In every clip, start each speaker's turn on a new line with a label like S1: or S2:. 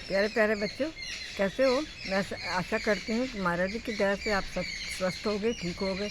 S1: प्यारे प्यारे बच्चों, कैसे हो? मैं आशा करती हूँ कि महाराज जी की दया से आप सब स्वस्थ हो गए, ठीक हो गए।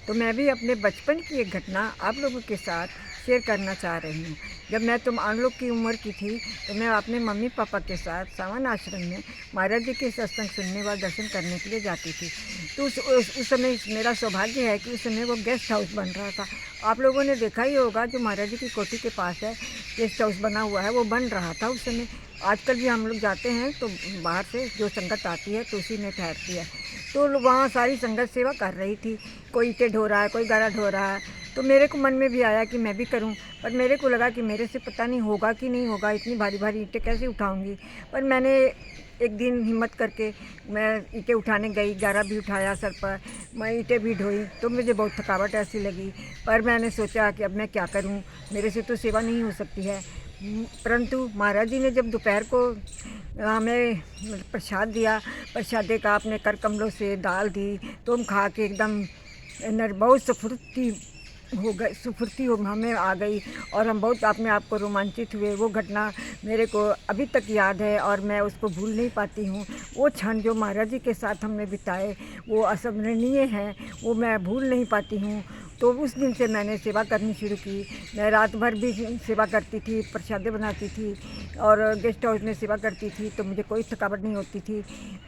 S1: तो मैं भी अपने बचपन की एक घटना आप लोगों के साथ शेयर करना चाह रही हूँ। जब मैं तुम आन लोग की उम्र की थी तो मैं अपने मम्मी पापा के साथ सावन आश्रम में महाराज जी के सत्संग सुनने व दर्शन करने के लिए जाती थी। तो उस समय मेरा सौभाग्य है कि उस समय वो गेस्ट हाउस बन रहा था। आप लोगों ने देखा ही होगा, जो महाराज जी की कोठी के पास है गेस्ट हाउस बना हुआ है, वो बन रहा था उस समय। आजकल भी हम लोग जाते हैं तो बाहर से जो संगत आती है तो उसी में ठहरती है। तो वहाँ सारी संगत सेवा कर रही थी, कोई ईंटें ढो रहा है, कोई गारा ढो रहा है। तो मेरे को मन में भी आया कि मैं भी करूं, पर मेरे को लगा कि मेरे से पता नहीं होगा कि नहीं होगा, इतनी भारी भारी ईंटें कैसे उठाऊंगी। पर मैंने एक दिन हिम्मत करके मैं ईंटें उठाने गई, गारा भी उठाया सर पर, मैं ईंटें भी ढोई। तो मुझे बहुत थकावट ऐसी लगी, पर मैंने सोचा कि अब मैं क्या करूं, मेरे से तो सेवा नहीं हो सकती है। परंतु महाराज जी ने जब दोपहर को हमें प्रसाद दिया, प्रसादे का आपने कर कमलों से दाल दी, तो हम खा के एकदम बहुत स्फूर्ति हो हमें आ गई और हम बहुत अपने आप को रोमांचित हुए। वो घटना मेरे को अभी तक याद है और मैं उसको भूल नहीं पाती हूँ। वो क्षण जो महाराज जी के साथ हमने बिताए वो अस्मरणीय हैं, वो मैं भूल नहीं पाती हूँ। तो उस दिन से मैंने सेवा करनी शुरू की। मैं रात भर भी सेवा करती थी, प्रसादें बनाती थी और गेस्ट हाउस में सेवा करती थी, तो मुझे कोई थकावट नहीं होती थी।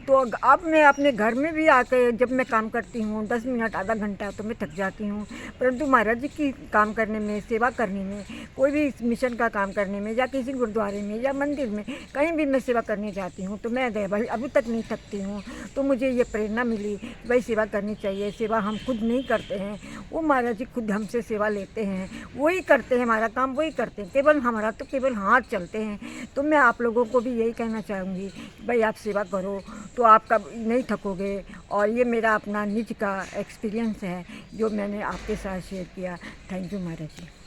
S1: तो अब मैं अपने घर में भी आकर जब मैं काम करती हूँ 10 मिनट आधा घंटा तो मैं थक जाती हूँ, परंतु महाराज जी की काम करने में, सेवा करने में, कोई भी मिशन का काम करने में या किसी गुरुद्वारे में या मंदिर में कहीं भी मैं सेवा करने जाती हूँ तो मैं भाई अभी तक नहीं थकती हूँ। तो मुझे ये प्रेरणा मिली कि भाई सेवा करनी चाहिए। सेवा हम खुद नहीं करते हैं, वो महाराज जी खुद हमसे सेवा लेते हैं, वही करते हैं, हमारा काम वही करते हैं, केवल हमारा तो केवल हाथ चलते हैं। तो मैं आप लोगों को भी यही कहना चाहूँगी कि भाई आप सेवा करो तो आपका नहीं थकोगे। और ये मेरा अपना निज का एक्सपीरियंस है जो मैंने आपके साथ शेयर किया। Thank you Maharaj ji.